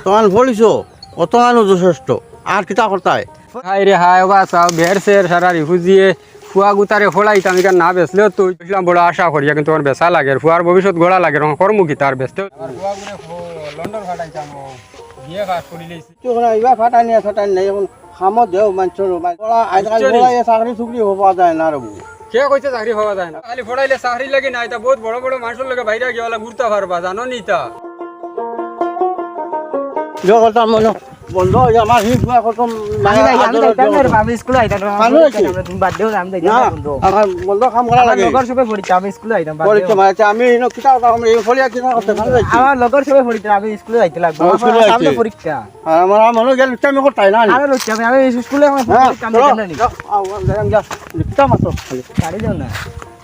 বর্তমান বলিছো বর্তমানও যথেষ্ট আর কিতা করতায় হাই রে হাই বা চাও বের সের সারা রিফুজিয়ে ফুয়া গুতারে ফোড়াইতাম এখানে না বেচলেও তুই বুঝলাম বড় আশা করিয়া কিন্তু আমার বেচা লাগে ফুয়ার ভবিষ্যৎ গড়া লাগে কর্মুখী তার বেচতে লন্ডন ফাটাইতাম বিয়ে কাজ করি লেছি ইবা ফাটানি ফাটানি নাই এখন খামত দেও মানুষের আজকাল চাকরি চুকরি হব যায় না রবু কে কইছে চাকরি হওয়া যায় না খালি ফোড়াইলে চাকরি লাগে না এটা বহুত বড় বড় মানুষের লগে বাইরে গিয়ে ঘুরতে পারবা জানো নি তা জগতার মনে বন্ধ হয়ে আমার হিট প্রথম বন্ধ কাম করা লাগে আমি ফলিয়া কিনা করতে আমার লগর সবে পড়িতে আমি স্কুলে যাইতে লাগবে সামনে পরীক্ষা আমার মনে গেল আমি করতাই না আরে লুচ্ছি আমি স্কুলে কাম করতে নানি শাড়ি দাও না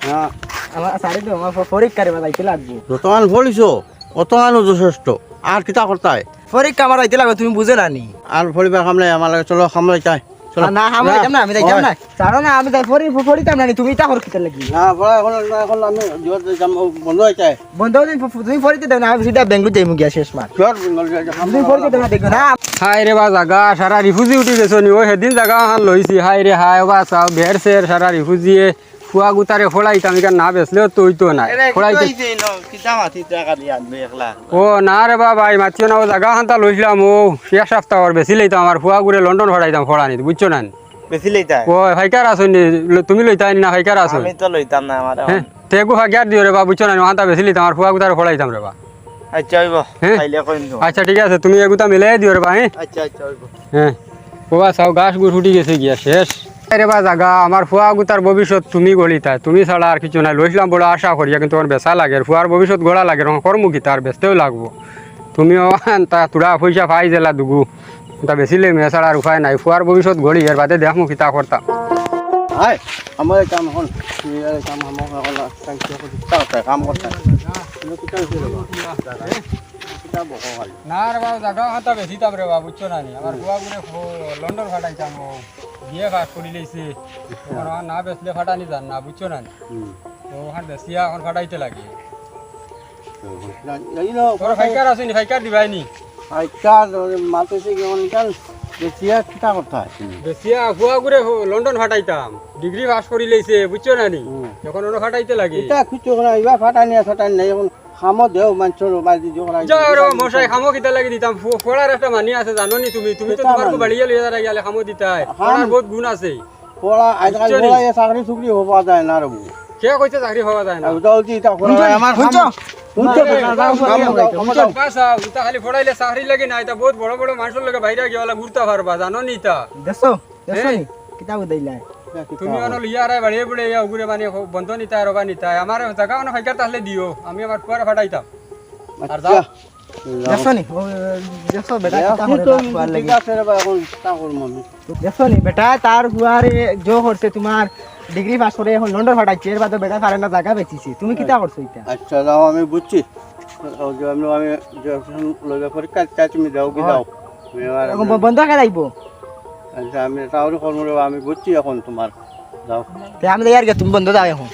হ্যাঁ আমার শাড়ি দাও আমার পরীক্ষা রে যাইতে লাগবে বর্তমান বলিছো বর্তমানও যথেষ্ট আর কিতা করতায় পরীক্ষা আমার যাইতে লাগবে তুমি বুঝে না নি আর পরিবার কামলাই আমার লাগে চলো কামলাই চাই চলো না আমি যাইতাম না আমি যাইতাম না জানো না আমি যাই পড়িতাম না তুমি তা করতে লাগি না বড় এখন এখন আমি জোর বন্ধ হয়ে যায় বন্ধ দিন তুমি পড়িতে দাও না আমি সিধা বেঙ্গলুরু যাইমু গিয়া শেষ মাস জোর বেঙ্গল তুমি পড়িতে দাও না দেখো না হাই রে বা জাগা সারা রিফুজি উঠি গেছো নি ও সেদিন জাগা হান লইছি হাই রে হাই বা চাও বের সের সারা রিফুজিয়ে ফুয়া গুতারে ফোড়াইতাম এখানে না বেচলেও তুই তো না ফোড়াইতে ও না রে বাবা এই মাতিও না ও জাগা হান্তা লইছিলাম ও শেষ সপ্তাহ বেশি লইতাম আমার ফুয়া গুড়ে লন্ডন ফোড়াইতাম ফোড়ানি বুঝছো না বেশি লইতাই ও ফাইকার আসো নি তুমি লইতাই না ফাইকার আসো আমি তো লইতাম না আমার হ্যাঁ তেগু ফাইকার দিও রে বা বুঝছো না হান্তা বেশি লইতাম আমার ফুয়া গুতারে ফোড়াইতাম রে বা আচ্ছা হইব হ্যাঁ? খাইলে কইন তো আচ্ছা ঠিক আছে তুমি এগুতা মিলাই দিও রে বা হ্যাঁ আচ্ছা আচ্ছা হইব হ্যাঁ ও বা চাও গাছ গুড় উঠি গেছে গিয়া শেষ রে বা জাগা আমার ফুয়া গুতার ভবিষ্যৎ তুমি গড়িতা তুমি ছাড়া আর কিছু নাই লইছিলাম বড় আশা করিয়া কিন্তু আমার বেচা লাগে ফুয়ার ভবিষ্যৎ গড়া লাগে কর্মুখী তার বেচতেও লাগবো তুমিও তা তোরা পয়সা পাই জেলা দুগু তা বেশি লে মেয়ে ছাড়া আর উপায় নাই ফুয়ার ভবিষ্যৎ গড়ি এর বাদে দেখমু কিতা করতাম হাই আমার কাম এখন কাম আমার কাম করতে না রে বাবু জাগা হাতা বেশি তাম রে বাবু বুঝছো না নি আমার ফুয়া গুড়ে লন্ডন ফাটাইতাম ও বিয়ে কাজ করি লেছি না বেচলে ফাটানি যান না বুঝছো না তো ওখান বেশিয়া এখন ফাটাইতে লাগে তোর ফাইকার আছে নি ফাইকার দিবাই নি মাতেছে কেমন কেন বেশিয়া কিতা করতে বেশিয়া ফুয়া গুড়ে লন্ডন ফাটাইতাম ডিগ্রি পাস করি লেছে বুঝছো না নি যখন ওরা ফাটাইতে লাগে এটা কিছু ইবা ফাটানি ফাটানি নাই এখন খামত দেও মানুষের বাড়ি যাও রে মশাই খামো কিতা লাগি দিতাম ফোড়ার একটা মানি আছে জানো নি তুমি তুমি তো তোমার বাড়িয়ে লইয়া যারা গেলে খামো দিতাই ফোড়ার বহুত গুণ আছে পড়া আজকাল চাকরি চুকরি হব যায় না রবু কে কইছে চাকরি হওয়া যায় না আমার খালি ফোড়াইলে চাকরি লাগে না এটা বহুত বড় বড় মানুষের লগে বাইরে গিয়ে ঘুরতে পারবা জানো নি তা দেখছো দেখছো নি কিতাব দেইলা তুমি অনল ইয়ারে বাড়িয়ে পড়ে ইয়া উগুরে মানে বন্ধ নিতাই রবা নিতাই আমার জায়গা অন ফাইকার তাহলে দিও আমি আমার পুয়ারে ফাটাইতাম আর যাও দেখছো নি দেখছো বেটা কিতা করে ফুয়ার লাগি দেখছো নি বেটা তার ফুয়ারে জো করছে তোমার ডিগ্রি পাস করে এখন লন্ডন ফাটাইছে এর বাদে বেটা পারে না জায়গা বেচিছে তুমি কিতা করছো এটা আচ্ছা যাও আমি বুঝছি আমি লইবা পরীক্ষা চাই তুমি যাও কি যাও বন্ধ করে আইব আচ্ছা আমি তাহলে আমি বুঝছি এখন তোমার যাও আমি আর তুমি বন্ধ দাও এখন